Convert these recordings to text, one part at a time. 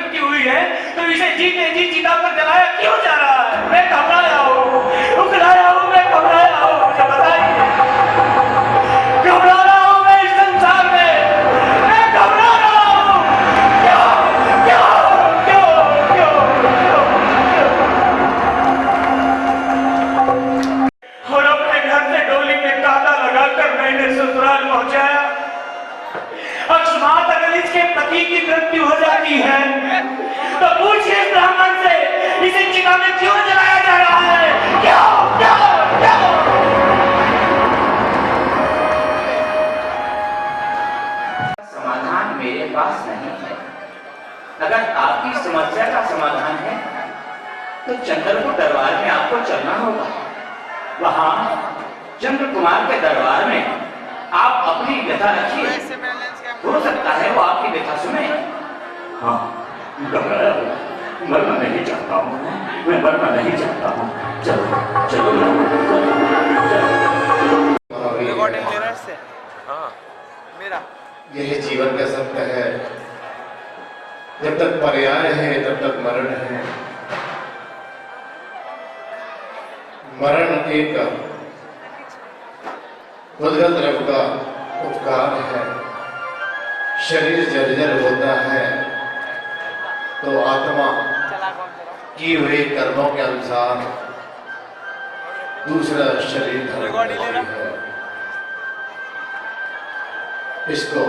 मृत्यु हुई है तो इसे जीते जी चिता पर जलाया क्यों जा रहा है? मैं घबराया हूँ, उकराया हूँ, मैं घबराया हूँ। मुझे बताइए, घबरा रहा हूँ मैं इस संसार में, मैं घबरा रहा हूँ। क्यों क्यों क्यों क्यों क्यों और अपने घर से डोली में ताला लगाकर मैंने ससुराल पहुंचाया। अकस्मात अगर इसके पति की मृत्यु हो जाती है तो पूछिए ब्राह्मण से, इसे चिता में क्यों जलाया जा रहा है? क्यों क्यों क्यों? समाधान मेरे पास नहीं है। अगर आपकी समस्या का समाधान है तो चंद्रपुर दरबार में आपको चलना होगा। वहां चंद्र कुमार के दरबार में आप अपनी व्यथा रखिए, हो सकता है वो आपकी व्यथा सुने। हाँ, घबराया हूँ, मरना नहीं चाहता हूँ, मैं मरना नहीं चाहता हूँ। चलो चलो रिकॉर्डिंग ले रहा है इससे। हाँ, मेरा यही जीवन का सत्य है। जब तक पर्याय है तब तक मरण है। मरण एक उद्गत रब का उपकार है। शरीर जर्जर होता है तो आत्मा की हुए कर्मों के अनुसार दूसरा शरीर धारण करती है। इसको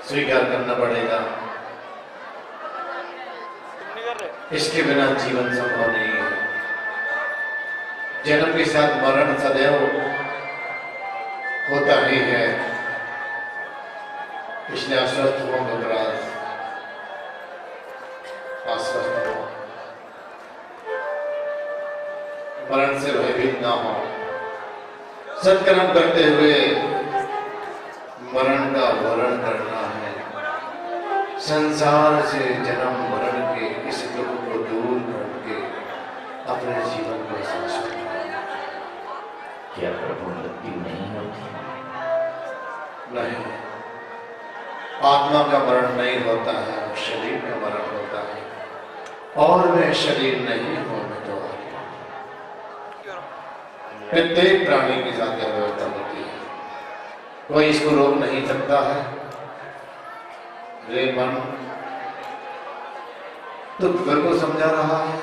स्वीकार करना पड़ेगा। इसके बिना जीवन संभव नहीं है। जन्म के साथ मरण सदैव होता ही है। इसलिए आश्वस्त हो घबराहट, आश्वस्त हो, मरण से भयभीत ना हो। सत्कर्म करते हुए मरण का वरण करना है। संसार से जन्म मरण के इस दुख को दूर करके अपने जीवन को शाश्वत बनाना। क्या प्रभु मृत्यु नहीं होती? नहीं, आत्मा का मरण नहीं होता है, शरीर का मरण होता है। और मैं शरीर नहीं हूं, मैं तो आत्मा। प्रत्येक प्राणी के साथ यह व्यवस्था होती है। कोई इसको रोक नहीं सकता है। रे मन, तो घर को समझा रहा है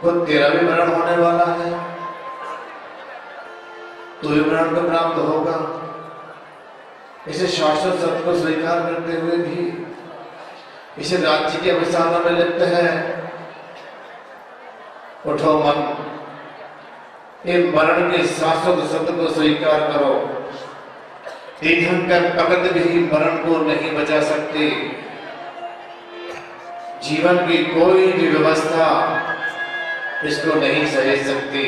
वो तेरा भी मरण होने वाला है, तू भी मरण को प्राप्त होगा। इसे शाश्वत सत्य को स्वीकार करते हुए भी इसे राज्य के विचारों में लिप्त है। उठो मन, इन मरण के शाश्वत सत्य को स्वीकार करो। तीर्थंकर भगत भी मरण को नहीं बचा सकते। जीवन की कोई भी व्यवस्था इसको नहीं सहेज सकती।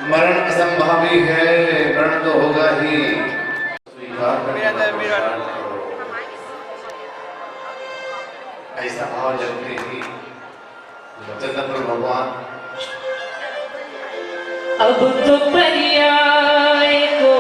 मरण असंभावी है, मरण तो होगा ही। ऐसा भाव जगते ही चंद्रपुर भगवान अब तो पर्याय को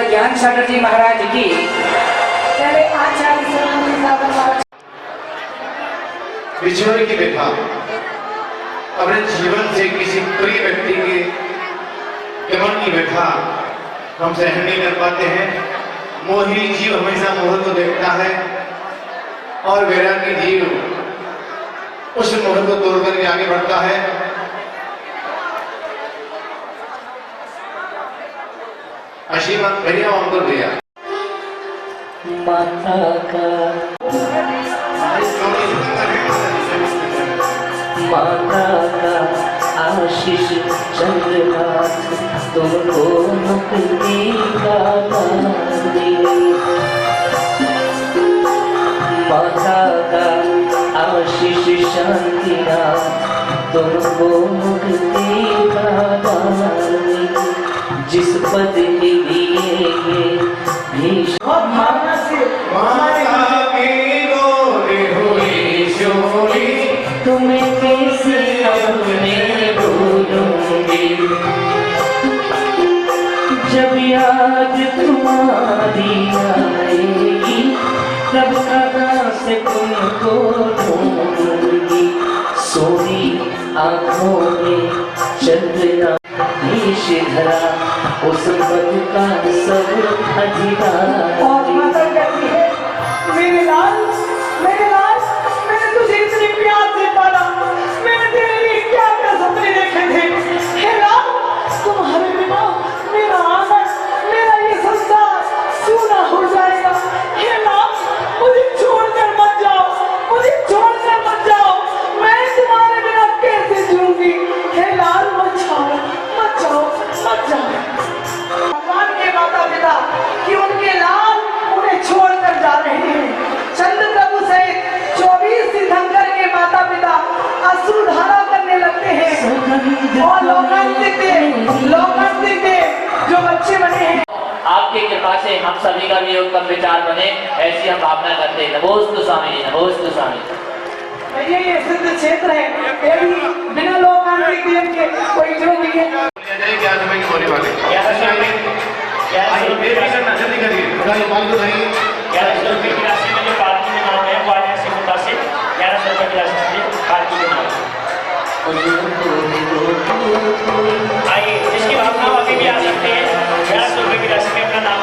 ज्ञान सागर जी महाराज की बिछड़ने की व्यथा अपने जीवन से किसी प्रिय व्यक्ति के गमन की व्यथा हम सहन नहीं कर पाते हैं। मोही जीव हमेशा मोह को देखता है और वैरागी जीव उस मोह को तोड़कर के आगे बढ़ता है। आशीर्वाद भैया अंकुर भैया माता का आशीष चंद्रनाथ तुमको मुक्ति का दान दे। माता का आशीष शांति राम तुमको मुक्ति प्रदान होगी। जिस पद के लिए ये भीष्म भावना से माता की गोरी हुई शोरी, तुम्हें कैसे अब मैं भूलूंगी। जब याद तुम्हारी आएगी तब कहाँ से तुमको ढूंढूंगी। सोनी आंखों में चंद्रमा देश धरा उस पद का सब अधिकार। और माता कहती है मेरे लाल मैंने तुझे इतने प्यार से पाला, मैंने तेरे लिए क्या क्या सपने देखे थे। हे लाल तुम्हारे बिना मेरा आंगन मेरा ये संसार सूना हो जाएगा। हे लाल मुझे छोड़कर मत जाओ, मुझे छोड़कर मत जाओ, मैं तुम्हारे बिना कैसे जीऊंगी। हे लाल मत जाओ मत जाओ मत जाओ। भगवान के माता पिता कि उनके लाल उन्हें छोड़कर जा रहे हैं। चंद्र प्रभु सहित 24 तीर्थंकर के माता पिता अश्रुधारा करने लगते हैं और लोकांतिक जो बच्चे बने हैं आपकी कृपा से हम सभी का भी उत्तम विचार बने, ऐसी हम भावना करते हैं। नमोस्तु स्वामी नमोस्तु स्वामी। ये सिद्ध क्षेत्र है, ये भी बिना लोकांतिक नियम के कोई जो भी है। क्या समय की बोली वाले जल्दी करिए, ₹1100 की राशि में जो पालकी के नाम है वो आज ऐसे मुद्दा से ₹1100 की राशि में पालकी के नाम आइए, जिसकी भावना अभी भी आ सकते हैं। ₹1100 की राशि में अपना नाम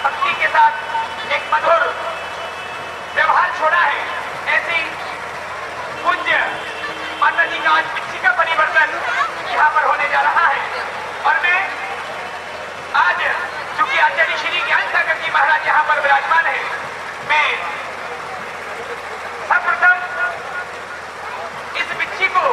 भक्ति के साथ एक मधुर व्यवहार छोड़ा है। ऐसी पूज्य माता जी का आज पिछी का परिवर्तन यहाँ पर होने जा रहा है और महाराज यहाँ पर विराजमान है। मैं सर्वप्रथम इस बिच्छी को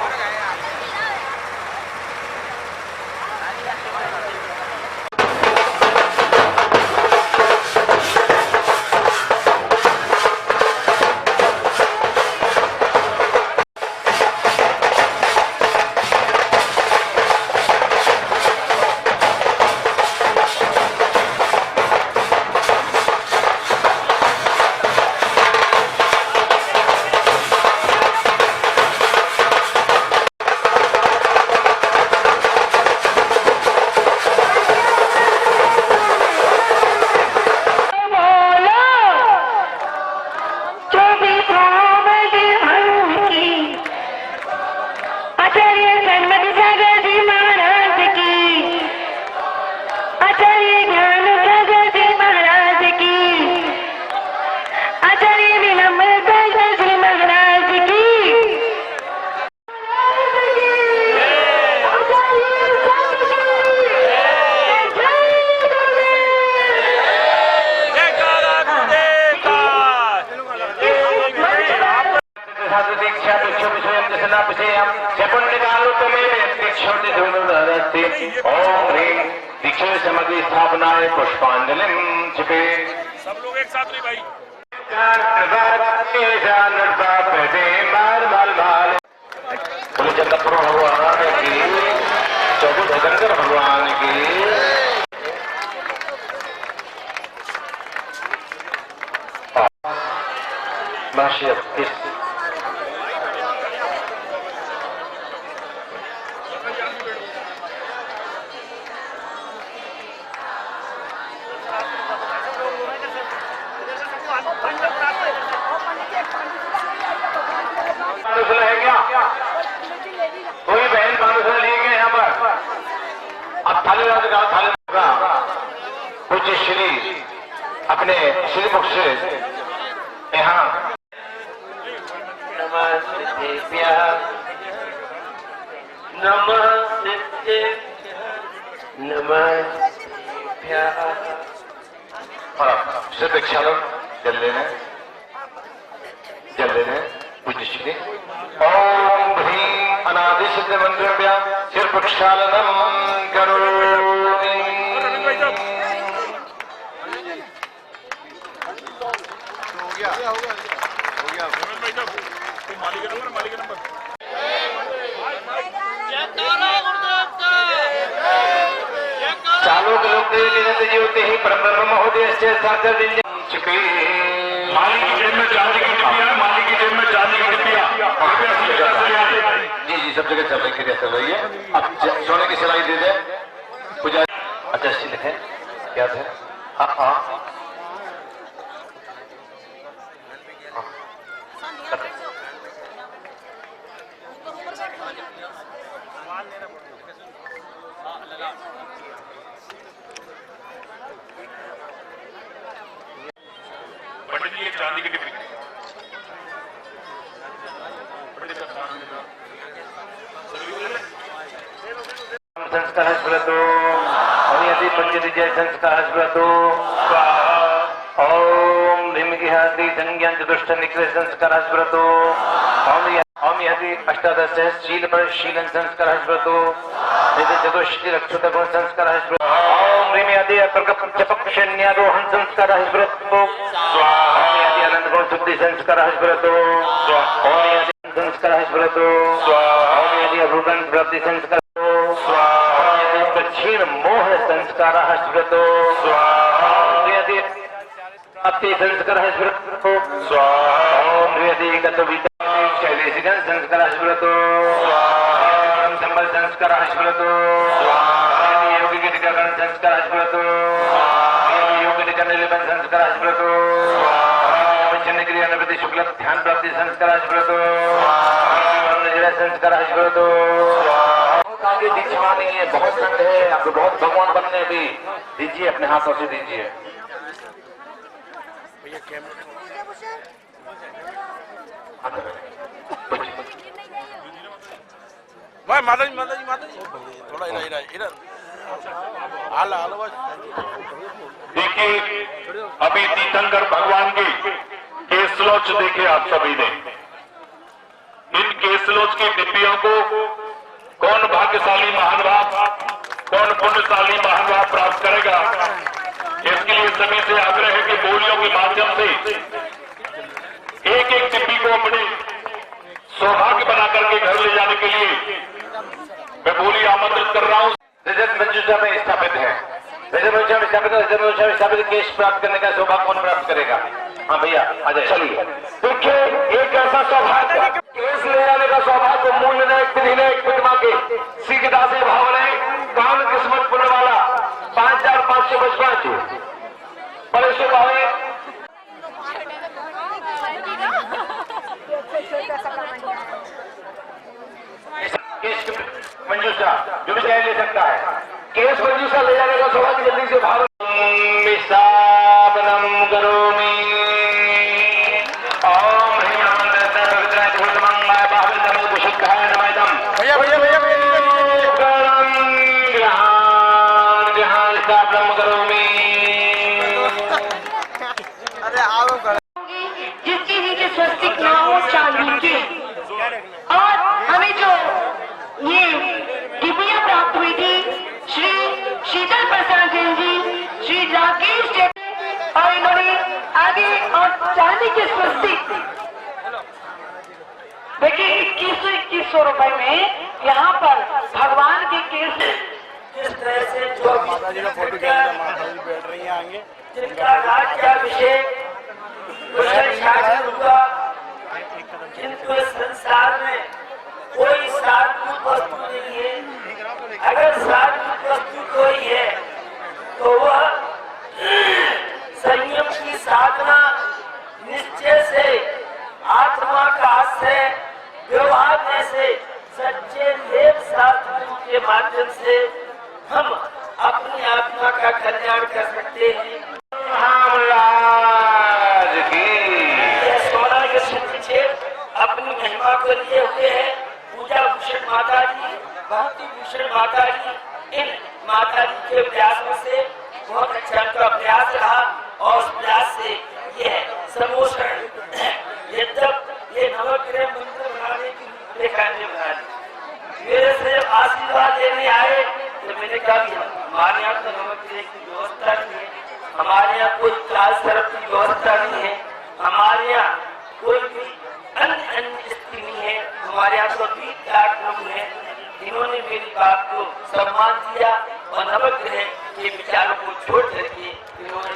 स्थापनाय पुष्पांजलि छिपे। सब लोग एक साथ नहीं भाई। चंद्रपुर भगवान की, चौबे भजनकर भगवान की। है क्या? कोई बहन पानी लिए गए यहाँ पर? अब थाली थाली पूज्य श्री अपने श्री मुख से यहाँ सिर्फ एक क्षण जल लेने पूज्य श्री ओम ह्रीं अनादि सिद्ध मंत्र सिर प्रक्षालनम करोमि। चालू के लोग जी होते ही परम ब्रह्म महोदय से साक्षात माली की जेब में चांदी की टिप्पियां, माली की जेब में चांदी की टिप्पियां। जी सब जगह चल रही है। अब सोने की सिलाई दे दे पूजा। अच्छा लिखे क्या थे? पंडित जी चांदी की टिप्पी संस्कार स्मृतो यदि पंचदिजय संस्कार स्मृतो ओम भीमगिहाति संज्ञान चतुष्ट निखिल संस्कार स्मृतो ओम यदि अष्टादश शील पर शीलन संस्कार स्मृतो यदि चतुष्टि रक्षुत गुण संस्कार स्मृतो ओम ह्रीं यदि जपक शन्यारोहण संस्कार स्मृतो ओम यदि अनंत गुण शुद्धि संस्कार स्मृतो ओम यदि संस्कार स्मृतो ओम यदि अभूगन प्राप्ति संस्कार दक्षिण मोह संस्कार स्मृतो यदि प्राप्ति संस्कार स्मृतो ओम यदि शैलेशिगन संस्कार स्मृतो संबल संस्कार स्मृतो योगिक टीकाकरण संस्कार स्मृतो योगिक निलिपन संस्कार स्मृतो वचन क्रिया निवृत्ति शुक्ल ध्यान प्राप्ति संस्कार स्मृतो संस्कार स्मृतो। आगे दीजिए नहीं है, बहुत ठंड है, आपको बहुत भगवान बनने भी दीजिए, अपने हाथों से दीजिए। माता जी थोड़ा इधर देखिए, अभी तीर्थंकर भगवान की केसलोच देखे आप सभी ने। इन केसलोच की डिब्बियों को कौन भाग्यशाली महानुभाव, कौन पुण्यशाली महानुभाव प्राप्त करेगा, इसके लिए सभी से आग्रह है कि बोलियों के माध्यम से एक एक डिब्बी को अपने सौभाग्य बना करके घर ले जाने के लिए मैं बोली आमंत्रित कर रहा हूं। रजत मंजूषा में स्थापित है। रजत मंजूषा में स्थापित केस प्राप्त करने का सौभाग्य कौन प्राप्त करेगा? हाँ भैया आ जाए। चलिए देखिए, एक ऐसा सौभाग्य, केस ले जाने का सौभाग्य, मूल्य ने एक प्रतिमा के सीखदासी भाव ने कान किस्मत पुण्य वाला 5555 बड़े शुभ भावे केस मंजूषा जो भी चाहे ले सकता है। केस मंजूषा ले जाने का सौभाग्य जल्दी से भाव मिसाबनम करोमि। ओम मंगलाय बाहुल्यम कुशुद्धाय नमः। भैया भैया भैया जिसके नीचे स्वस्तिक ना हो चांदी की। और हमें जो ये डिबिया प्राप्त हुई थी, श्री शीतल प्रसाद जैन जी, श्री राकेश जैन, और इन्होंने आगे और चांदी के स्वस्तिक देखिए 2100 रुपए में यहाँ पर भगवान के केस किस तरह से जो बैठ रही है आगे, जिनका राज्याभिषेक हुआ, जिनको संसार में कोई साधुत वस्तु नहीं है। अगर साधुत वस्तु कोई है तो वह संयम की साधना, निश्चय से, आत्मा का आश्रय, व्यवहार से, सच्चे देव साधुओं के माध्यम से हम अपनी आत्मा का कल्याण कर सकते हैं। सोना के पीछे अपनी महिमा को लिए हुए हैं पूजा भूषण माता जी, भक्ति भूषण माता जी। इन माता जी के प्रयासों से बहुत अच्छा उनका प्रयास रहा और उस प्रयास से यह समोषण ये नवग्रह मंत्र बनाने की रूपरेखा ने बना दी। मेरे से आशीर्वाद लेने आए तो मैंने कहा हमारे यहाँ तो नवग्रह की व्यवस्था नहीं है, हमारे यहाँ कोई काल सर्प की व्यवस्था नहीं है, हमारे यहाँ कोई भी अन्य स्थिति नहीं है, हमारे यहाँ तो कार्यक्रम है। इन्होंने मेरी बात को सम्मान दिया और नवग्रह के विचारों को छोड़ करके इन्होंने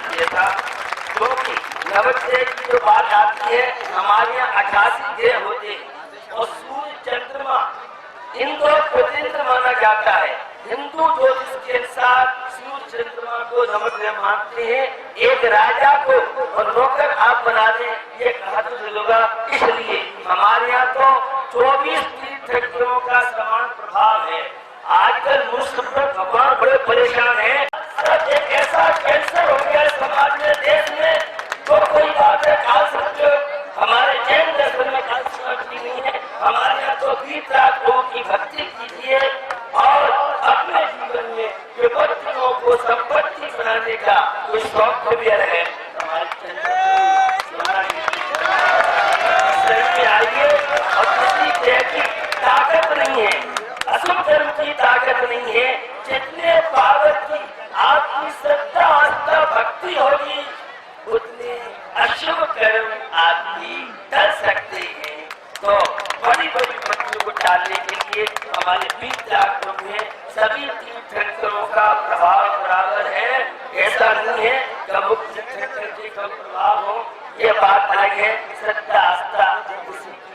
दिया था। क्योंकि नवग्रह की जो बात आती है, हमारे यहाँ 88 ग्रह होते हैं और सूर्य चंद्रमा इनको प्रतिनिधि माना जाता है। हिंदू ज्योतिष के अनुसार सूर्य चंद्रमा को नवग्रह मानते हैं। एक राजा को और नौकर आप बना दें, ये कहा तो होगा। इसलिए हमारे यहाँ तो 24 तीर्थंकरों का समान प्रभाव है। आजकल मुस्लिम भगवान बड़े परेशान है। एक ऐसा कैंसर हो गया समाज में, देश में, तो कोई बात है काल सत्य हमारे जैन दर्शन में काल सत्य नहीं है। हमारे यहाँ तो लोगों की भक्ति कीजिए और अपने जीवन में विपत्तियों को संपत्ति बनाने का कोई शौक भी है। आइए और किसी ग्रह की ताकत नहीं है, अशुभ कर्म की ताकत नहीं है। जितने पावर की आपकी श्रद्धा आस्था भक्ति होगी उतने अशुभ कर्म आपकी कर सकते हैं। तो बड़ी बड़ी भक्तियों को टालने के लिए हमारे 20 कार्यक्रम में सभी तीर्थंकरों का प्रभाव बराबर है। ऐसा नहीं है कि मुख्य तीर्थंकर जी का प्रभाव हो, ये बात अलग है। श्रद्धा आस्था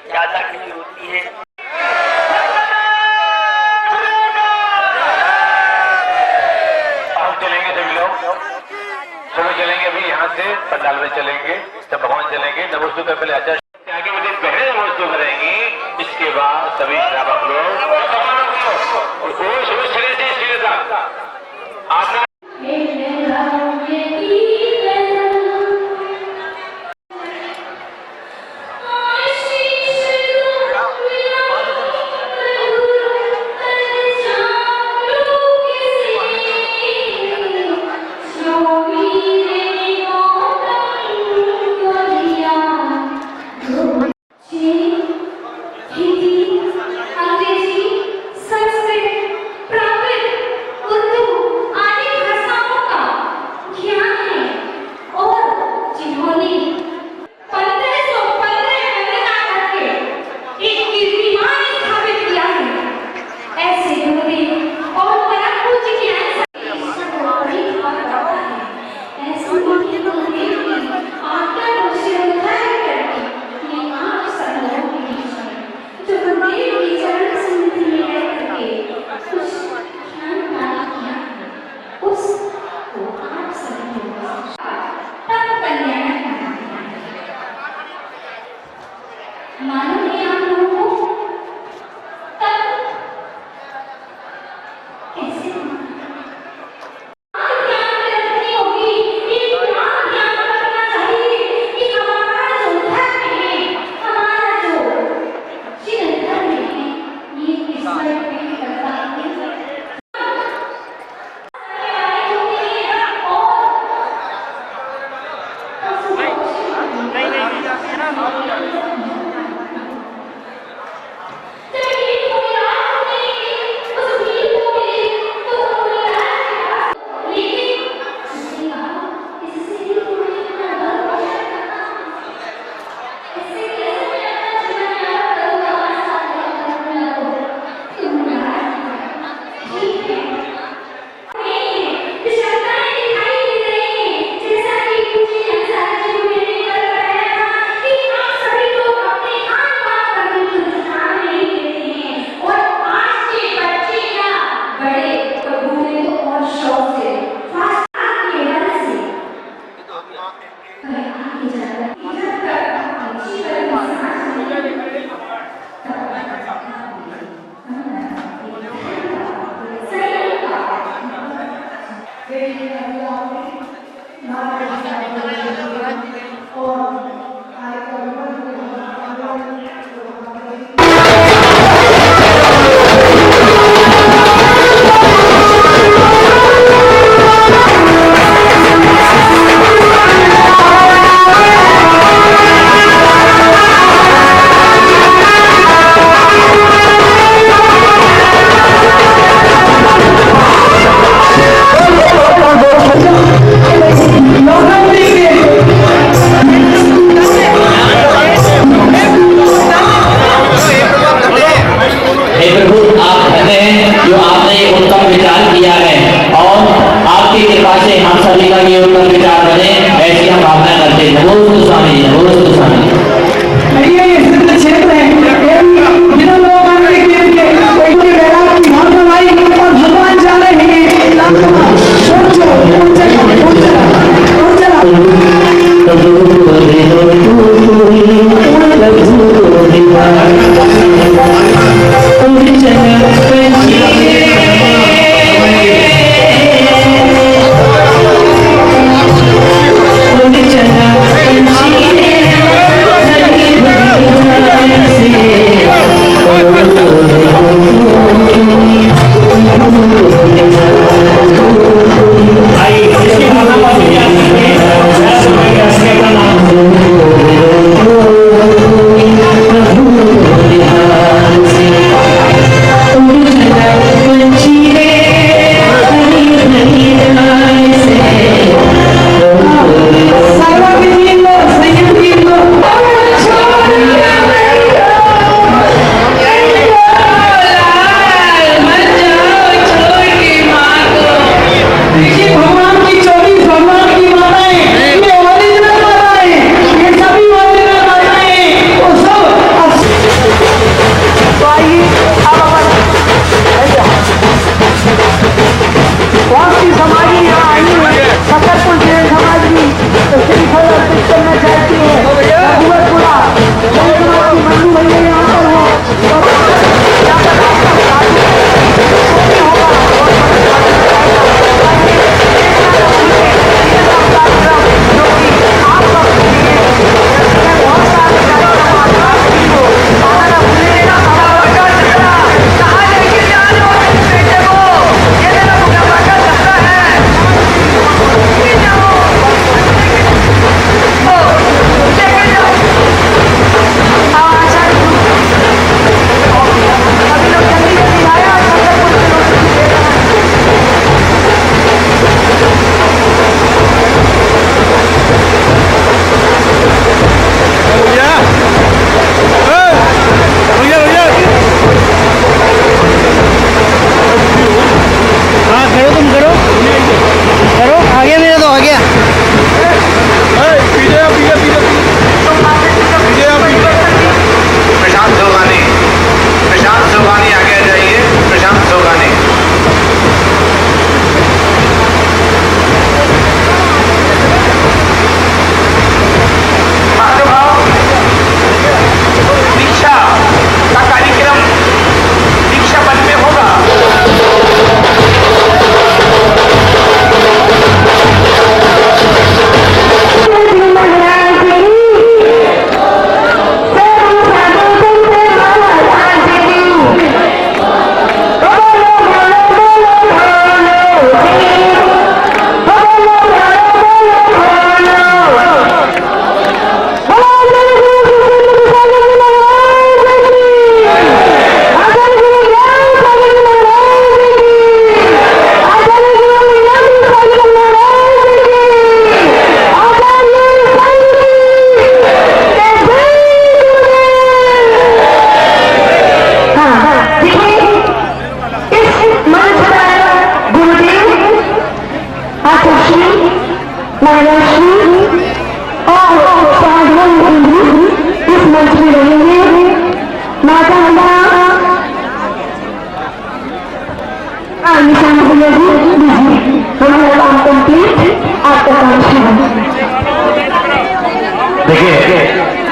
ज्यादा नहीं होती है। हम चलेंगे सभी लोग, सभी चलेंगे अभी यहाँ से पंडाल में चलेंगे, तब भगवान चलेंगे। नमोस्तु कर पहले आचार्य आगे बढ़े, पहले नमोस्तु करेंगे, इसके बाद सभी श्रावक लोग आपने मालूम नहीं आप लोगों को तब कैसे ध्यान में रखनी होगी, ये ध्यान में रखना चाहिए कि हमारा जो धर्म है, हमारा जो धर्म है, ये ईश्वर पे करता है। Oh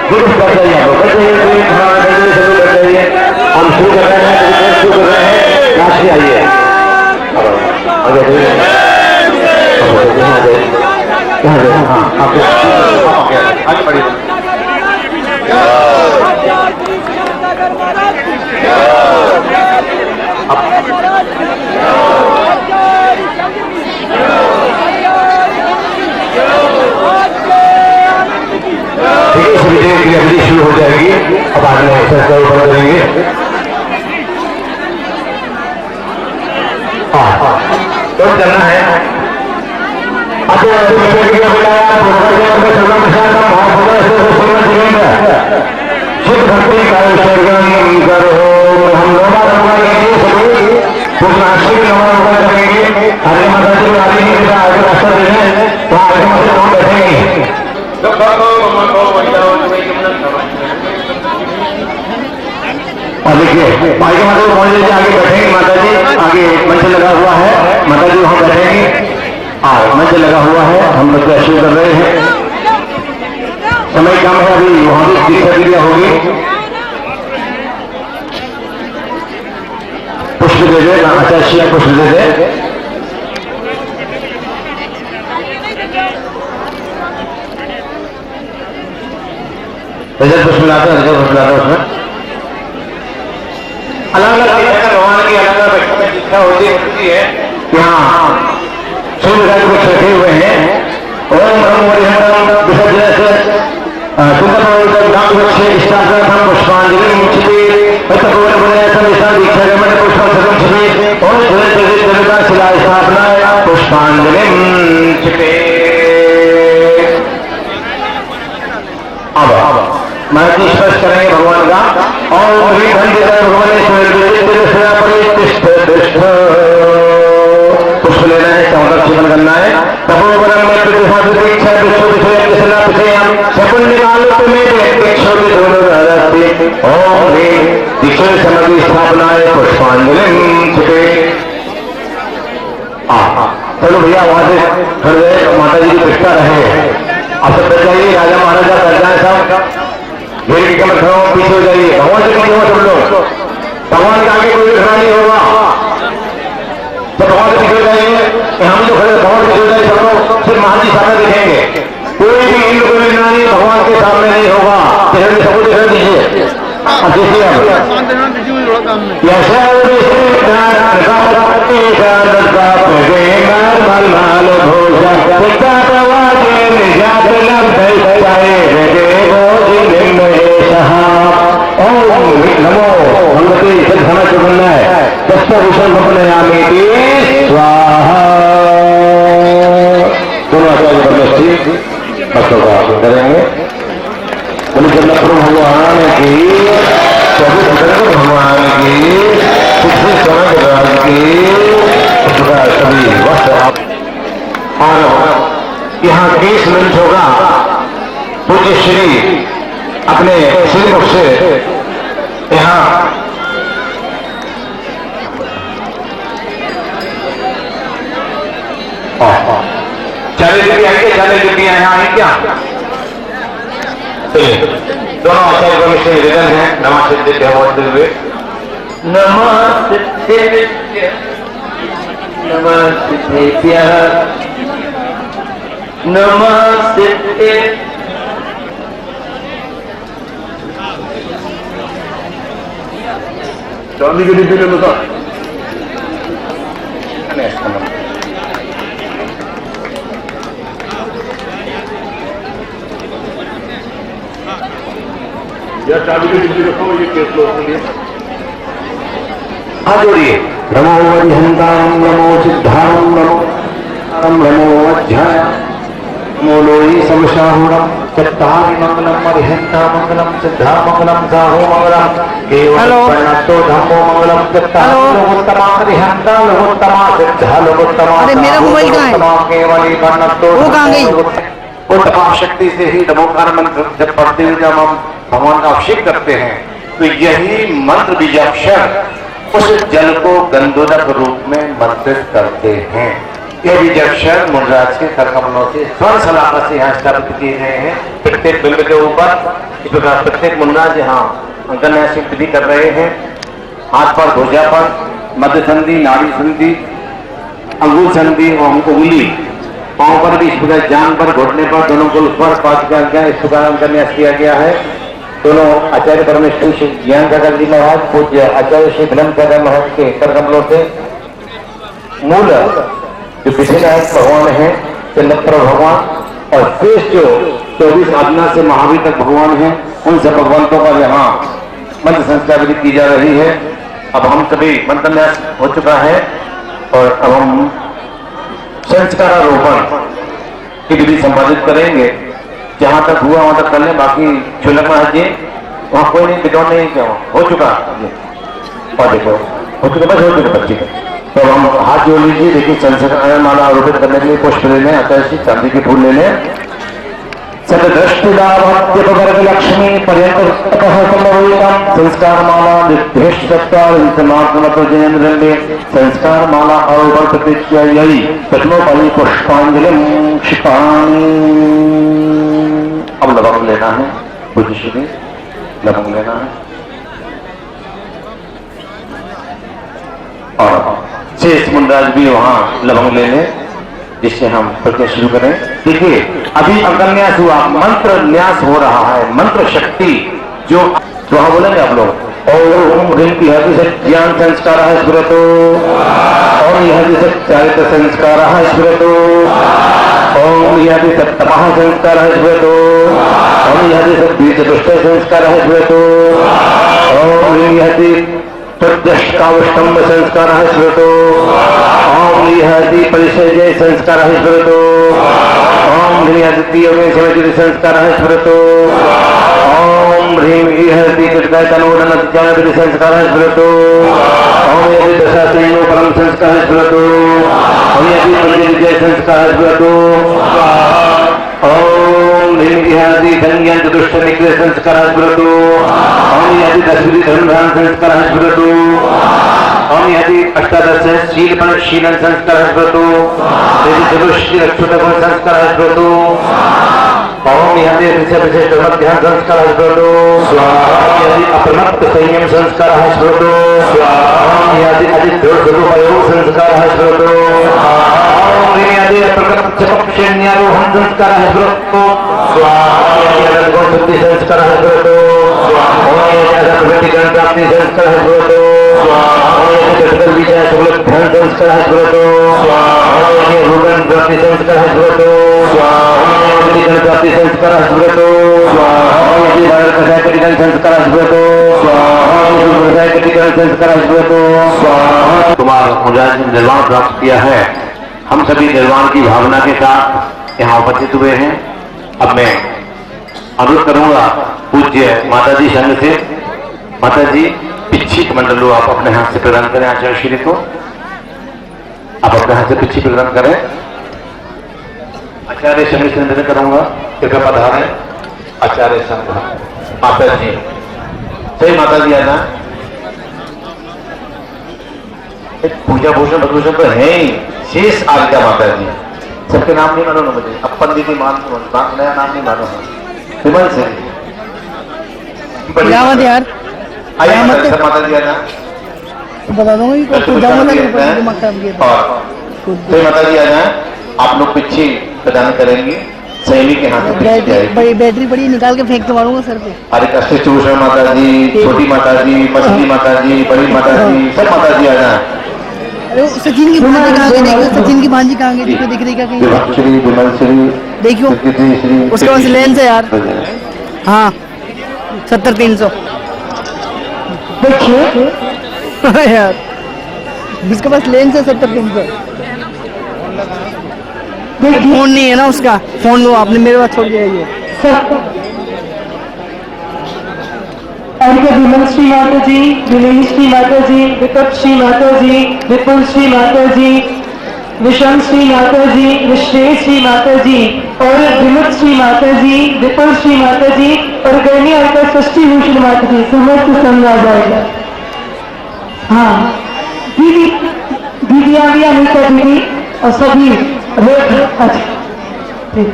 दुरुस्त कर चाहिए आपको कर चाहिए शुरू कर चाहिए। हम शुरू कर रहे हैं शुरू कर रहे हैं राशि आइए हाँ आगे बढ़िए अभी शुरू हो जाएगी। अब आगे एक्सरसाइज ऊपर करेंगे। तो चलना है शुद्ध भक्ति सर्गम करो हम पूर्णाश्री नमन करेंगे। आगे माता जी आगे रास्ता दे रहे हैं तो आगे माता हम बैठेंगे। और देखिए भाई माता जी पहुंच लीजिए आगे बैठेंगे। माता जी आगे मंच लगा हुआ है माता जी वहां बैठेंगे। मंच लगा हुआ है हम लोग शुरू कर रहे हैं। समय कम है अभी वहां भी दीक्षा क्रिया होगी। पुष्प दे दे आचार्य पुष्प दे दे। रजत पुष्प लाते हैं रजत पुष्प लाते हैं उसमें अलग अलग भगवान की अलग अलग इच्छा होती है। यहाँ सूर्य राज को रखे हुए हैं। ओम ब्रह्म विसर्जन से पुष्पांजलि शिला स्थापना पुष्पांजलि अब महर्षि स्पर्श करेंगे भगवान का और पुष्प लेना है चौदह जीवन करना है। तपोवनम में दीक्षा दीक्षा समग्री स्थापना है पुष्पांजलि। चलो भैया वहां से खड़े माता जी की प्रतिष्ठा रहे। आप सब बैठ जाइए। राजा महाराजा बैठ जाए साहब घेर के कमर खड़ा हो पीछे हो जाइए। भगवान से पीछे हो सब लोग। भगवान के आगे कोई खड़ा नहीं होगा। तो भगवान से पीछे हो जाइए। हम जो खड़े भगवान से पीछे हो जाइए सब लोग सिर्फ महाजी सामने दिखेंगे। कोई भी इंद्र कोई नहीं भगवान के सामने नहीं होगा। सबको दिखा दीजिए। देखिए नमो भगवती सिद्धना चुगुन्ना है दस्तभूषण भपनयामी स्वाहा। दोनों आचार्य परमेश्वरी भक्तों का आसन करेंगे। भगवान की भगवान की सभी वस्त्र और यहाँ केस मंच होगा। पूज्य श्री अपने श्रीमुख से यहाँ चालीस डिग्री आएंगे 40 डिग्री यहाँ आए क्या? दोनों आचार्य परमेश्वर निवेदन है। नमस्ते हुए नमस्ते नमस्ते चांदी की डिब्बी ले लो सर। या चाबी की डिब्बी रखो ये केस लो के लिए। हाथ जोड़िए। नमो वरिहंतां नमो सिद्धां नमो नमो अध्याय नमो लोई समशाहुरम चत्तारि मंगलम वरिहंता मंगलम सिद्धा मंगलम साहो मंगलम केवल प्रणतो धम्मो मंगलम चत्तारि लोकोत्तमा वरिहंता लोकोत्तमा सिद्धा लोकोत्तमा। अरे मेरा मोबाइल कहाँ है? केवली प्रणतो वो कहाँ गई? वो तमाम शक्ति से ही नमोकार मंत्र जब पढ़ते हुए जब हम भगवान का अभिषेक करते हैं तो यही मंत्र बीजाक्षर उस जल को गंधोदक रूप में मंत्रित करते हैं। ये भी अक्षर मुनराज के कर कमलों से स्वर्ण सलामत से यहाँ स्थापित किए गए हैं। प्रत्येक बिंब के ऊपर इस प्रकार प्रत्येक मुन्ना जहाँ अंकन्या से विधि कर रहे हैं। हाथ पर ध्वजा पर मध्य संधि, नाड़ी संधि, अंगुल संधि और उंगली, पांव पर भी इस प्रकार, जान पर, घुटने पर, दोनों को ऊपर पांच का इस प्रकार अंकन्यास किया गया है। दोनों आचार्य परमेश्वर श्री ज्ञान सागर जी महाराज, पूज्य आचार्य श्री धर्म सागर महाराज के कर कमलों से मूल जो विधिनायक भगवान है चंद्रप्र भगवान और शेष जो 24 आज्ञा से महावीर तक भगवान है, उन सब भगवंतों का यहाँ मंत्र संस्कार विधि की जा रही है। अब हम सभी मंत्रन्यास हो चुका है और अब हम संस्कारारोपण की विधि संपादित करेंगे। जहां तक हुआ वहां तक कर लें, बाकी छुलकना है जी, वहां कोई नहीं, बिटौन नहीं, क्या हो चुका और देखो हो चुका, बस हो चुका बच्ची का। तो हम हाथ जोड़ लीजिए। देखिए संस्कार माला आरोपित करने के लिए पुष्प ले लें, आचार्य चांदी के फूल ले लें। सदृष्टिदाभक्त्यपवर्ग लक्ष्मी पर्यंत संस्कार माला निर्देश संस्कार माला आरोपण प्रतिज्ञायी प्रथमोपरि पुष्पांजलि क्षिपामि। अब लवंग लेना है, बुद्ध श्री लवंग लेना है और शेष मुंडराज भी वहां लवंग ले लें, जिससे हम प्रक्रिया शुरू करें। देखिए अभी अंकन्यास हुआ, मंत्र न्यास हो रहा है। मंत्र शक्ति जो वहां बोलेंगे आप लोग, ओम ह्रीं इह से ज्ञान संस्कार है स्मृतो, ओम यह से चारित्र संस्कार है स्मृतो, ओम यह से तपः संस्कार है स्मृतो, ओम यह से बीज दुष्ट संस्कार है स्मृतो, ओम यह से प्रत्यष्टावष्टम्भ संस्कार है स्मृतो, ओम यह परिचय संस्कार है स्मृतो, ओम ह्रीं संस्कार है स्मृतो, ओम ह्रीं तनोदन संस्कार है स्मृतो, ओम यदि दशाश्रेणो परम संस्कार है स्मृतो, ओम यदि विजय संस्कार है स्मृतो, ओम ह्रीं धन्य चतुष्ट निग्रह संस्कार है स्मृतो, ओम यदि दशविधि धर्मधान संस्कार है स्मृतो, ओम यदि अष्टादश शील पर शीलन संस्कार है स्मृतो, यदि चतुष्टि अक्षुत संस्कार है स्मृतो, ओम यदि विशेष ध्यान संस्कार है स्मृतो, यदि अप्रमत्त संयम संस्कार है स्मृतो, ओम यदि अधिक सदुपयोग संस्कार है स्मृतो, ओम यदि प्रकट चपक्षेण्यारोहण संस्कार है स्मृतो, ओम यदि शुद्धि संस्कार है स्मृतो, ओम यदि प्रगतिकरण प्राप्ति संस्कार है स्मृतो, विजय शुक्ल ध्यान संस्कार है स्मृतो, रूपन प्राप्ति संस्कार है स्मृतो, प्राप्ति संस्कार है स्मृतो, संस्कार है स्मृतो, संस्कार है स्मृतो। तुम्हारा मुझे निर्वाण प्राप्त किया है। हम सभी निर्वाण की भावना के साथ यहाँ उपस्थित हुए हैं। अब मैं अनुरोध करूंगा पूज्य माताजी संघ से, माताजी पिच्छी मंडलो आप अपने हाथ से प्रदान करें आचार्य श्री को, आप अपने हाथ से पिच्छी प्रदान करें। आचार्य संघ से निवेदन करूंगा, कृपया पधारें आचार्य संघ माता जी। सही माता जी आना, पूजा भूषण भूषण तो है ही, शेष आज्ञा माता जी। सबके नाम नहीं मानो ना मुझे, अपन दीदी मान नया नाम नहीं मानो, विमल से यार आइए माता जी आना, बता दूंगा तो माता जी आना, आप लोग पिच्छी प्रदान करेंगे, सैनिक के हाथ में बैटरी बड़ी निकाल के फेंक के मारूंगा सर पे। अरे कष्ट चूषण माता जी, छोटी माता जी, मछली माता जी, बड़ी माता जी, सब माता जी आना। अरे सचिन की भांजी कहाँ गई? देखो सचिन की भांजी कहाँ गई? दिख रही क्या कहीं? देखियो उसके पास लेंस है यार। हाँ 70-300 देखिए यार, जिसके पास लेंस है 70-300। फोन नहीं है ना उसका, फोन वो आपने मेरे पास छोड़ दिया ये। विमल श्री माता जी, विलीन श्री माता जी, विकट श्री माता जी, विपुल श्री माता जी, विषम श्री माता जी, विश्वेश श्री माता जी और विमुक्त श्री माता जी, विपुल श्री माता जी और गर्मी और षष्ठी भूषण माता जी, समस्त संग आ जाएगा। हाँ दीदी, दीदी आ गई अनिता दीदी, और सभी अच्छा ठीक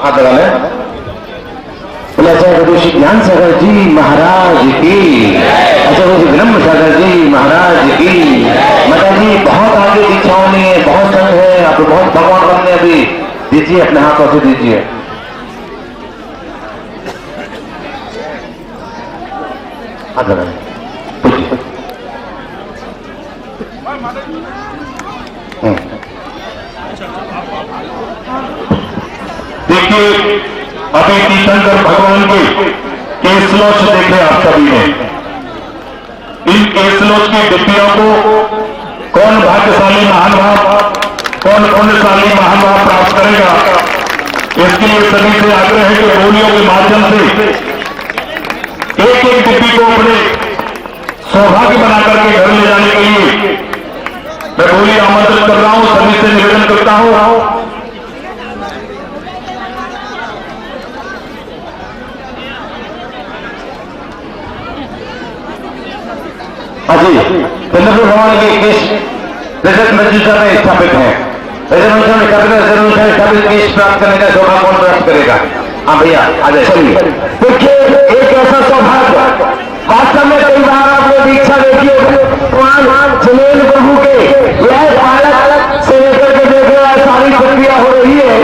हाथ लगा लें। आचार्य ऋषि ज्ञान सागर जी महाराज की, आचार्य ऋषि विनम्र सागर जी महाराज की। माता जी बहुत आगे दीक्षाओं नहीं है, बहुत संग है, आपको बहुत भगवान बनने अभी दीजिए, अपने हाथों से दीजिए। हाथ लगा लें। देखिए अभी तीर्थंकर भगवान के केसलोच देखे आप सभी ने। इन केसलोच की डिब्बियों को कौन भाग्यशाली महानुभाव, कौन पुण्यशाली महानुभाव प्राप्त करेगा, इसके लिए सभी से आग्रह है कि बोलियों के माध्यम से एक एक डिब्बी को अपने सौभाग्य बनाकर के घर ले जाने के लिए मैं बोली आमंत्रित कर रहा हूं, सभी से निवेदन करता हूं। जी चंद्रपुर भगवान के केस रजत मंजुषा में स्थापित है। रजत मंजुषा में स्थापित केस प्राप्त करने का सौभाग्य कौन प्राप्त करेगा? हाँ भैया आ जाए। चलिए देखिए एक ऐसा सौभाग्य वास्तव में कई बार आपने दीक्षा देखी सुनील प्रभु के यह बालक से लेकर के देख रहा है, सारी प्रक्रिया हो रही है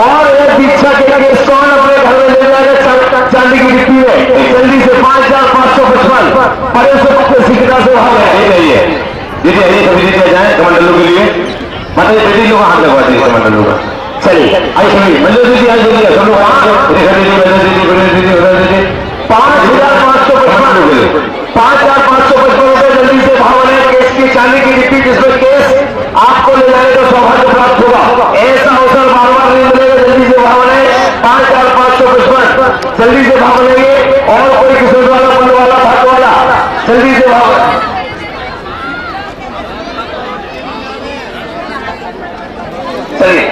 और यह दीक्षा के केस कौन अपने घर में ले जाएगा? चांदी की डिब्बी में जल्दी से 5555 बड़े से पक्के शीघ्रता से भाग रहे दीदी आइए, सभी दीदी जाए कमंडलों के लिए। माता जी बेटी लोग हाथ लगवा दीजिए कमंडलों का। चलिए आइए सभी मंजू दीदी आज दीदी सब लोग 5555 रुपए जल्दी से भाव बने। केस की चांदी की डिब्बी जिसमें केस आपको ले जाने का सौभाग्य प्राप्त होगा, ऐसा अवसर बार बार नहीं मिलेगा। जल्दी से भाव बने 5555 जल्दी से भाव बनेंगे और कोई किस्मत वाला पुण्य वाला भाग्य वाला जल्दी से भाव। चलिए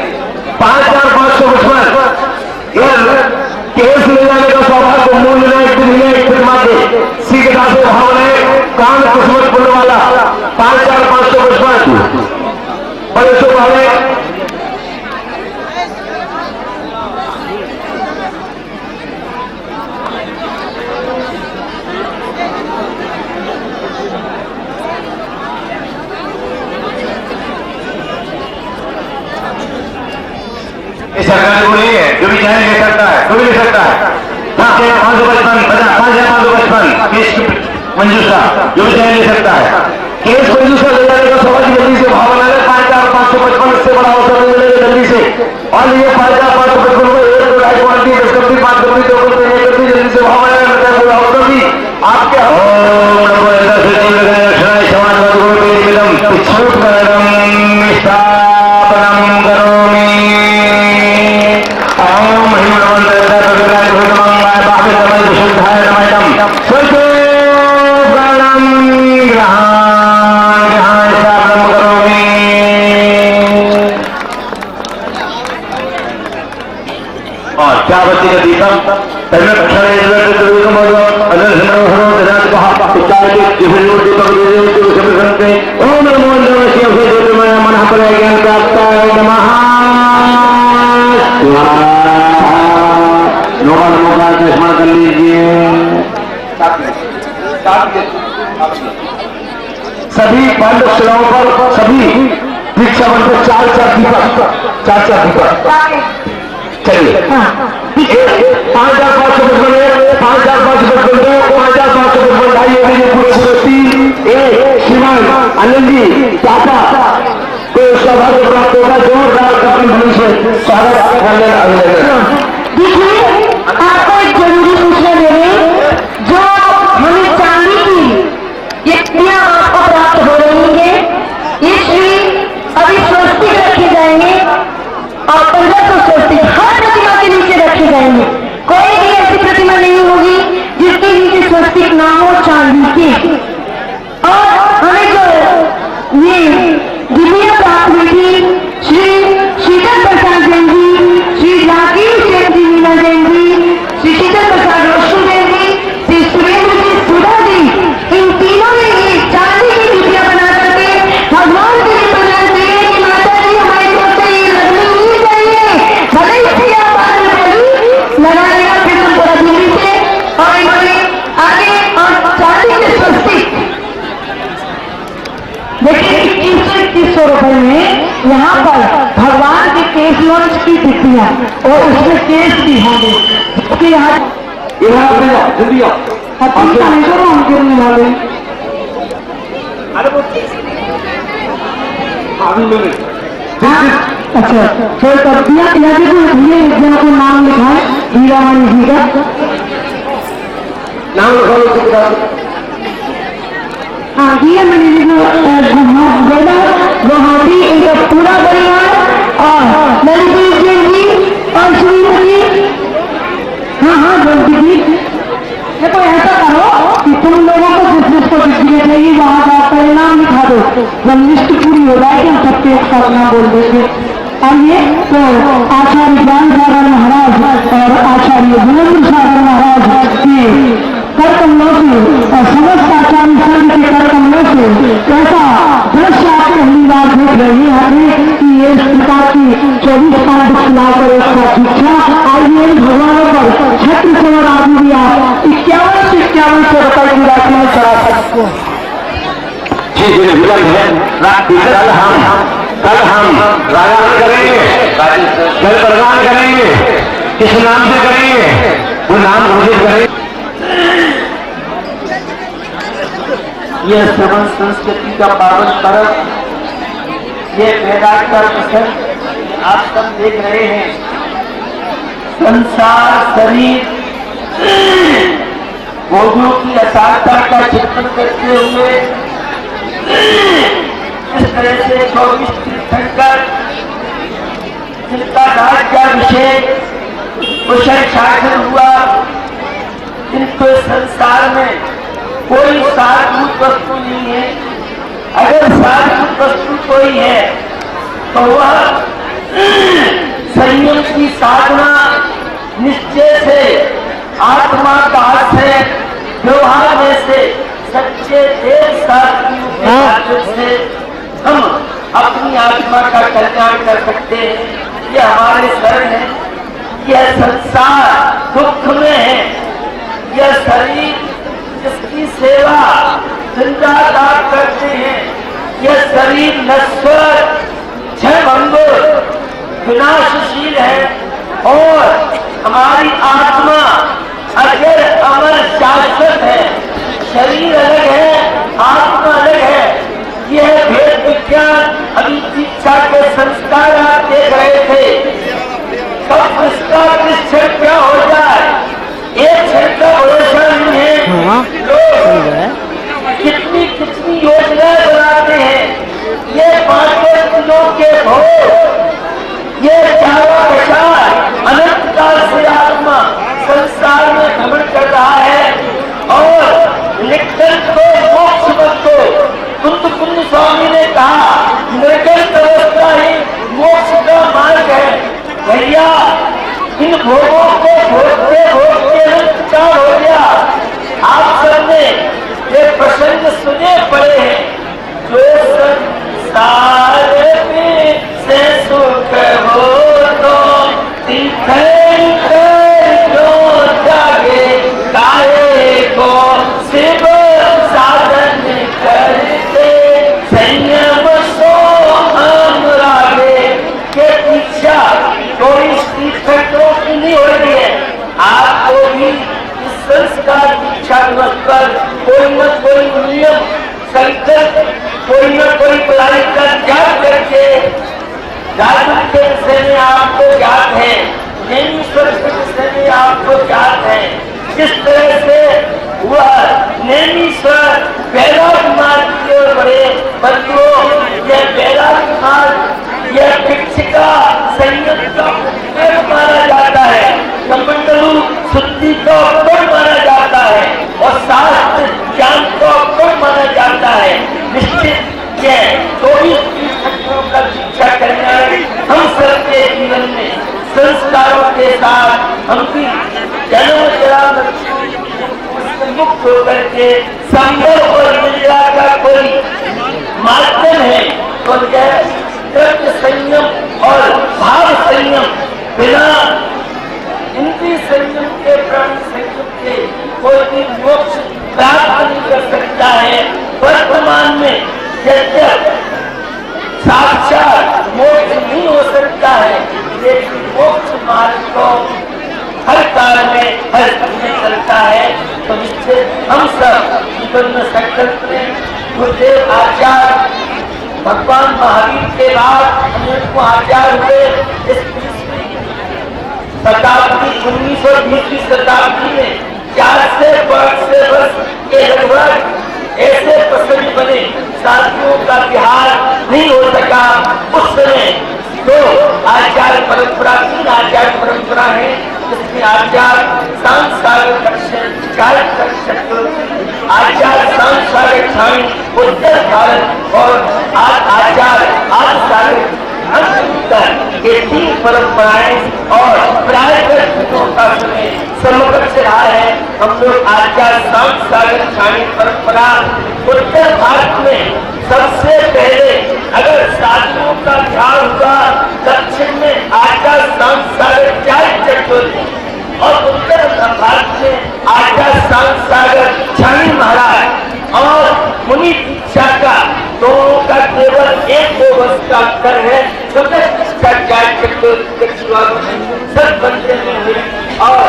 5555 केस ले जाने का सौभाग्य मूल्य में एक दिन एक फिल्मा के शीघ्रता से भाव ने काम किस्मत पुण्य वाला 5555 बड़े शुभ भावे। सरकार को नहीं है, जो भी चाहे ले सकता है, जो भी ले सकता है। 5555 मंजूषा जो भी चाहे ले सकता है। केस मंजूषा ले जाने का सौभाग्य जल्दी से भाव बना ले। 5555 से बड़ा अवसर नहीं मिलेगा जल्दी से। और ये 5555 को 1 क्वालिटी 10 कपड़ी 5 कपड़ी 2 कपड़ी 1 कपड़ी जल्दी से भाव बनाने का अवसर भी आपके चावती का दीपम ओम नमो मन ज्ञान प्राप्त नमः स्मरण कर लीजिए। सभी पांडवशिलाओं पर सभी दीक्षा बन पर 4 दीपक चलिए 5555 श्रीमान आनंद जी पापा को सौभाग्य प्राप्त होगा। जोरदार अपनी भूमि से स्वागत अभिनंदन। देखिए आपको एक जरूरी सूचना दे रहे हैं, जो हमें चांदी की ये क्रिया आपको प्राप्त हो रही है, ये श्री अभी स्वस्तिक रखे जाएंगे और 1500 स्वस्तिक हर प्रतिमा के नीचे रखे जाएंगे। कोई भी ऐसी प्रतिमा नहीं होगी जिसके नीचे स्वस्तिक ना हो चांदी की। और हमें जो ये दिव्या प्राप्त हुई थी श्री शीतल प्रसाद जैन जी, श्री राकेश जैन जी, मीना जैन जी, श्री शीतल प्रसाद रोशनी जैन जी, श्री सुरेंद्र जी, सुधा जी, इन तीनों ने ये चांदी की बेटियां और उसमें केस भी होंगे क्योंकि यहाँ जल्दी हम गिरने वाले अच्छा तो तब्दियाँ यहाँ के भैया एक जना को नाम लिखा है हीरामणि जी का नाम लिखा हाँ हीरामणि जी गुवाहाटी इनका पूरा परिवार और ललित जी और श्रीमती हाँ जल्दी जी देखो ऐसा करो कि तुम लोगों को जिस जिसको दिखने चाहिए वहां का परिणाम लिखा दो जब लिस्ट पूरी हो जाएगी हम सबके एक साथ नाम बोल देंगे आइए तो आचार्य ज्ञान सागर महाराज और आचार्य बुलंद सागर महाराज के कर कमलों से और समस्त आचार्य संघ के कर कमलों से कैसा दृश्य आप पहली बार देख रहे हैं कि ये इस प्रकार की 24 पांच खिला कर उसका शिक्षा आइए भगवानों पर छत्र सवर आदि दिया 51 से 5100 रुपए की राशि में चढ़ा सकते कल हम राजदान करेंगे कल प्रदान करेंगे किस नाम से करेंगे वो नाम घोषित करेंगे। यह समस्त संस्कृति का पावन पर्व ये वेदांत का प्रसंग आप सब देख रहे हैं। संसार शरीर भोगों की असारता का चिंतन करते हुए इस तरह से 24 तीर्थंकर जिनका राज्याभिषेक कुशल शासन हुआ इनको संसार में कोई सारभूत वस्तु नहीं है। अगर सारभूत वस्तु कोई है तो वह संयम की साधना निश्चय से आत्मा का से व्यवहार में से सच्चे देव साथियों के माध्यम से हम अपनी आत्मा का कल्याण कर सकते हैं। यह हमारे शरण है। यह संसार दुख में है। यह शरीर जिसकी सेवा जिंदादार करते हैं यह शरीर नश्वर क्षयभंगुर विनाशशील है और हमारी आत्मा अजर अमर शाश्वत है। शरीर अलग है आत्मा अलग है। यह भेद विज्ञान अभी शिक्षा के संस्कार आप देख रहे थे। कब इसका निश्चय क्या हो जाए एक क्षण का भरोसा नहीं है। लोग कितनी कितनी योजनाएं बनाते हैं। ये 5 दिनों के भोग ये चावा विचार अनंत काल से आत्मा संसार में भ्रमण कर रहा है और लिखन को मोक्ष मत को कुंद कुंद स्वामी ने कहा निर्गत अवस्था ही मोक्ष का मार्ग है। भैया इन भोगों को भोगते भोगते क्या हो गया। आप सबने ये प्रसंग सुने पड़े हैं। जो संसार में से सुख हो तो तीर्थंकर जो जागे काहे को शिव साधन करते संयम सो हम रागे के पीछा कोई तीर्थंकरों की नहीं हो रही है। आपको भी इस संस्कार दीक्षा दिवस पर कोई न कोई नियम संकल्प कोई न कोई बुलाई कर याद करके जागरूक के विषय में आपको याद है नेमीश्वर के विषय में आपको याद है। किस तरह से वह नेमीश्वर बैराग मार्ग की ओर बढ़े। बंधुओं यह बैराग मार्ग यह भिक्षिका संयम का माना जाता है। कमंडलू शुद्धि का माना जाता है और शास्त्र ज्ञान का माना जाता है। निश्चित तो का शिक्षा करना हम सबके जीवन में संस्कारों के साथ हम भी जन्म जरा मुक्त होकर के संभव और मिलने का कोई माध्यम है तो यह द्रव्य संयम और भाव संयम बिना इंद्रिय संयम के प्राण संयम के कोई भी मोक्ष प्राप्त नहीं कर सकता है। वर्तमान में यद्यप साक्षात मोक्ष नहीं हो सकता है लेकिन मोक्ष महाराज को हर काल में हर समय चलता है। तो इससे हम सब जीवन में संकल्प में गुरुदेव आचार्य भगवान महावीर के बाद हमको आचार्य हुए। इस 20वीं शताब्दी 19 और 20वीं शताब्दी में 4 से वर्ष के लगभग ऐसे प्रसंग बने, साथियों का बिहार नहीं हो सका। उस समय तो आचार्य परंपरा 3 आचार्य परंपरा है, जिसमें आचार्य शांत सागर दक्षिण आचार्य शांत सागर छाणी उत्तर भारत और आचार्य आदि सागर ये 3 परंपराएं और प्रायः का समय समग्र से रहा है। हम लोग आचार्य शांत सागर छाणी परंपरा उत्तर भारत में सबसे पहले अगर साधुओं का ध्यान हुआ, दक्षिण में आचार्य शांत सागर चतुर्थी और उत्तर भारत में आचार्य शांत सागर छाणी महाराज और मुनि दीक्षा का दोनों का केवल 1-2 वर्ष का अंतर है। सब बंदे में हुई और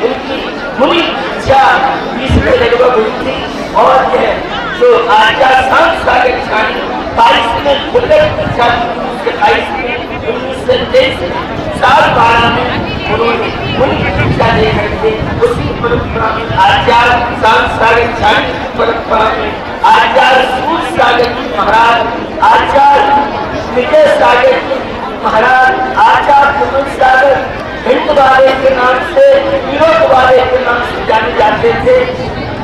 उनकी मुनि दीक्षा 20 में लगभग हुई थी और यह जो आचार्य शांत सागर छाणी 22 में बुलेट दीक्षा 22 में 1923 साल 12 में उन्होंने मुनि दीक्षा लेकर के उसी परंपरा में आचार्य शांत सागर छाणी परंपरा में आचार्य सूर्य सागर महाराज, आचार्य विजय सागर महाराज, आचार्य सुमन सागर हिंद वाले के नाम से, विनोद वाले के नाम से जाने जाते थे।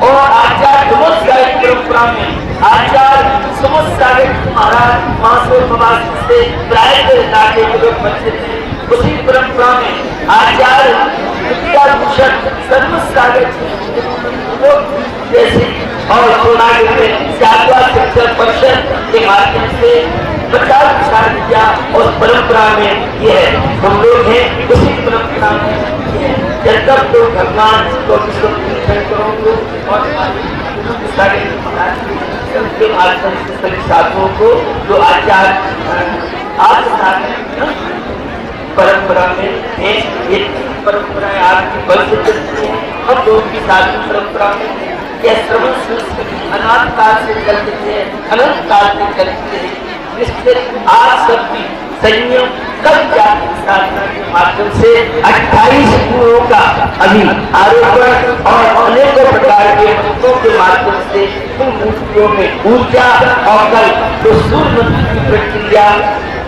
और आचार्य सुमन सागर परंपरा में आचार्य सुमन सागर महाराज मासूम से प्राय नाटे के लोग बच्चे थे। उसी परंपरा में आचार्य विद्याभूषण सर्व सागर जैसे और शिक्षा परिषद के माध्यम से प्रचार प्रसार किया और परंपरा में ये है हम लोग हैं। उसी परंपरा में जब तक तो भगवान को करोगे और साधुओं को जो आचार्य आज परंपरा में ये परंपराएं आपकी बल से चलती है। हम लोग की साधु परंपरा में यह श्रवण संस्कृति अनाथ काल से चलते थे, अनंत काल से चलती है। निश्चित आज सबकी संयम कब जाति साधना के माध्यम से 28 गुणों का अभी आरोपण और अनेकों प्रकार के मंत्रों के माध्यम से उन मूर्तियों में ऊर्जा और कल जो सूर्य मंत्र की प्रक्रिया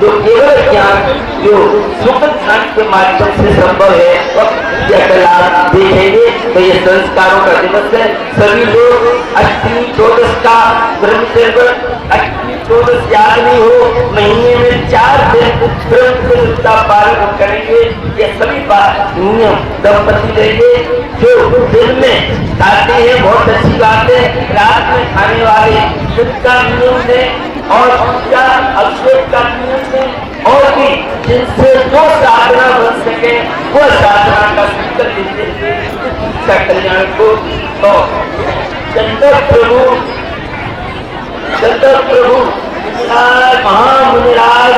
जो केवल ज्ञान जो सुखद ध्यान के माध्यम से संभव है यह कला देखेंगे। तो ये संस्कारों का दिवस है। सभी लोग अष्टमी 14 का ब्रह्मचर्य, अष्टमी 14 याद नहीं हो, महीने में 4 दिन ब्रह्मचर्य का पालन करेंगे। ये सभी बात नियम दंपति रहेंगे। जो दिन में खाते हैं बहुत अच्छी बात है, रात में खाने वाले जिनका नियम है और पूजा अभिषेक का नियम है और भी जिनसे जो साधना बन सके वो साधना का सूत्र देते हैं कल्याण को। तो चंद्र प्रभु महामुनिराज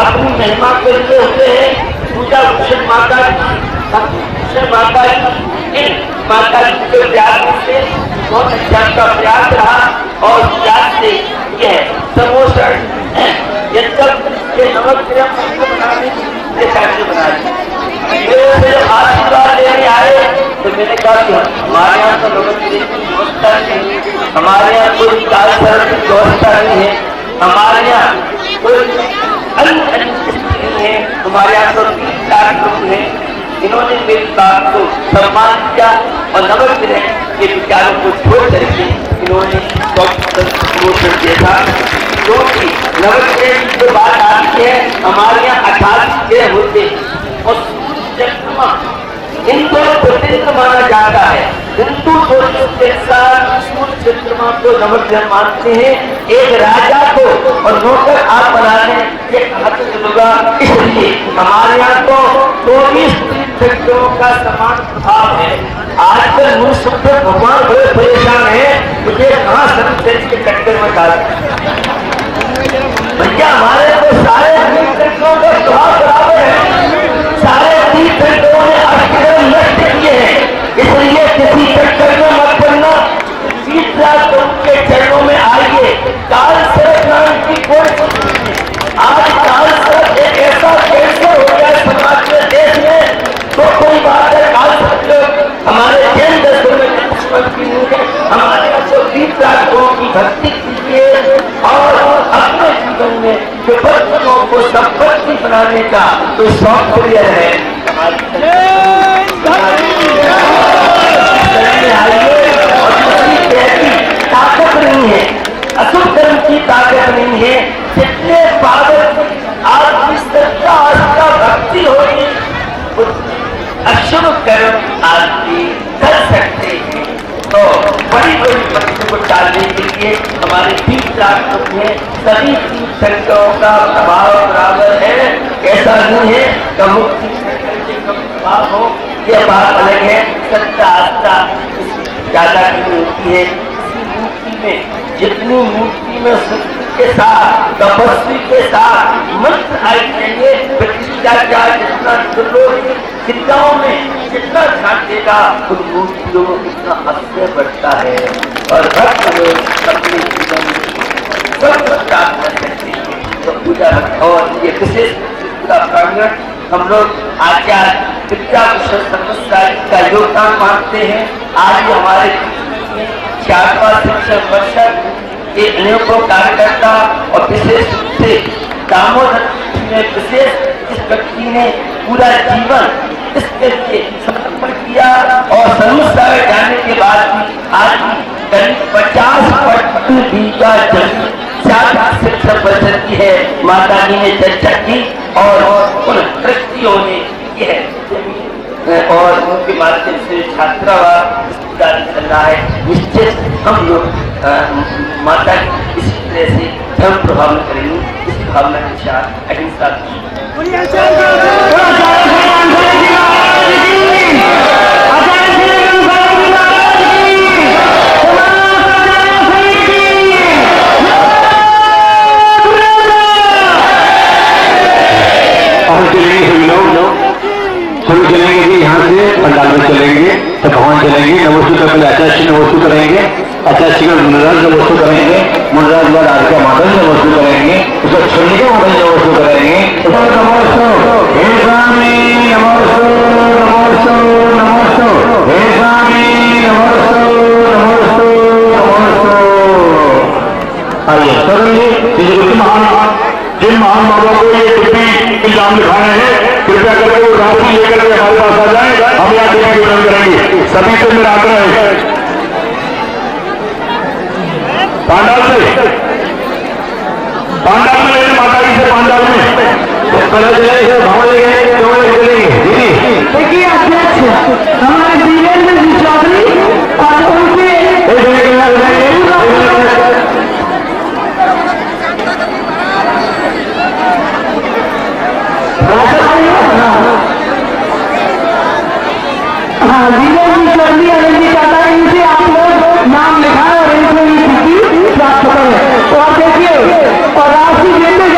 अपनी महिमा के लिए होते हैं। पूजा भूषण माता इन माता जी के प्यार से बहुत अच्छा का प्रयास रहा और प्यार से यह समोषण ये नवग्रह बनाने बना दी। आशीर्वाद लेने आए तो मैंने कहा कि हमारे यहाँ तो नवग्रह की व्यवस्था नहीं, हमारे यहाँ कोई काल की व्यवस्था नहीं है, हमारे यहाँ कोई नहीं है, हमारे यहाँ तो 3-4 लोग हैं। इन्होंने मेरी बात को सम्मान किया और नवग्रह के विचारों को छोड़ करके इन्होंने देखा। क्योंकि नवग्रह की जो बात आती है हमारे यहाँ 28 ग्रह होते और चंद्रमा इनको प्रतिनिध माना जाता है। हिंदू धर्म के साथ सूर्य चंद्रमा को नवग्रह मानते हैं। एक राजा को और नौकर आप बनाने ये होगा, इसलिए हमारे यहाँ तो 24 तीर्थंकरों का समान प्रभाव है। आजकल मनुष्य भगवान बड़े परेशान है, मुझे कहाँ सत्संग के चक्कर में डाल भैया। हमारे को सारे तीर्थंकरों का स्वभाव बराबर है, सारे तीर्थंकरों ने अष्टकर्म नष्ट किए हैं, इसलिए किसी चक्कर में मत पड़ना। तीर्थराज के चरणों में आइए। काल सर्प नाम की कोई आज काल सर्प एक ऐसा कैंसर हो गया समाज में, देश में, तो कोई बात है। काल सर्प हमारे जैन दर्शन में हमारे जो तीर्थराजों की भक्ति कीजिए और अपने जीवन में विपत्तियों को संपत्ति बनाने का तो सौंदर्य है। ताकत नहीं है, अशुभ कर्म की ताकत नहीं है। जितने पागल आपकी श्रद्धा आस्था भक्ति होगी अशुभ कर्म आपकी कर सकते हैं। तो बड़ी बड़ी भक्ति को टालने के लिए हमारे तीर्थराज में सभी तीर्थंकरों का प्रभाव बराबर है। ऐसा नहीं है कि मुक्ति प्रभाव हो, यह बात अलग है। श्रद्धा आस्था ज्यादा की होती है। मूर्ति में जितनी मूर्ति में शक्ति के साथ तपस्वी के साथ मंत्र आई चाहिए, प्रतिष्ठा जितना चिंताओं में जितना ध्यान देगा उन मूर्तियों में कितना हस्य बढ़ता है और भक्त लोग अपने जीवन में सब प्राप्त कर सकते हैं। तो पूजा और ये विशेष पूरा प्रांगण हम लोग आचार्य विद्याभूषण सर्वश्रेष्ठ का योगदान मानते हैं। आज हमारे 4वां शिक्षक परिषद के अनेकों कार्यकर्ता और विशेष रूप से दामोदर में विशेष इस व्यक्ति ने पूरा जीवन इसके लिए समर्पण किया और समुदाय जाने के बाद भी आज करीब 50 बीघा जमीन 4 शिक्षक परिषद की है। माता जी ने चर्चा की और उन ट्रस्टियों ने यह और उनके माध्यम से छात्रावास कार्य चल रहा है। निश्चित हम लोग माता की इसी तरह से धर्म प्रभावित करेंगे, इस भावना के साथ अहिंसा शुरू चलेंगे जी। यहाँ से पंडाल में चलेंगे तो भगवान चलेंगे, नमोस्तुति पहले आचार्य नमोस्तुति करेंगे, आचार्य का मुनराज नमोस्तुति करेंगे, मुनराज बाद आर्य माता जी नमोस्तुति करेंगे, उसका छुट्टी माता जी नमोस्तुति करेंगे। नमोस्तु हे स्वामी नमोस्तु नमोस्तु नमोस्तु हे स्वामी नमोस्तु नमोस्तु नमोस्तु। आइए सर जी, जिन महान बाबा को ये डिप्टी इल्जाम लिखाना है, कृपया करके वो राशि लेकर के हमारे पास आ जाए, हम यहाँ डिप्टी वितरण करेंगे। सभी से मेरा आग्रह है पांडाल में लेने माता जी से पांडाल में देखिए अध्यक्ष हमारे वीरेंद्र जी चौधरी और उनके इनसे आप लोग नाम लिखाएं और इनसे प्राप्त करें। और देखिए और राशि देते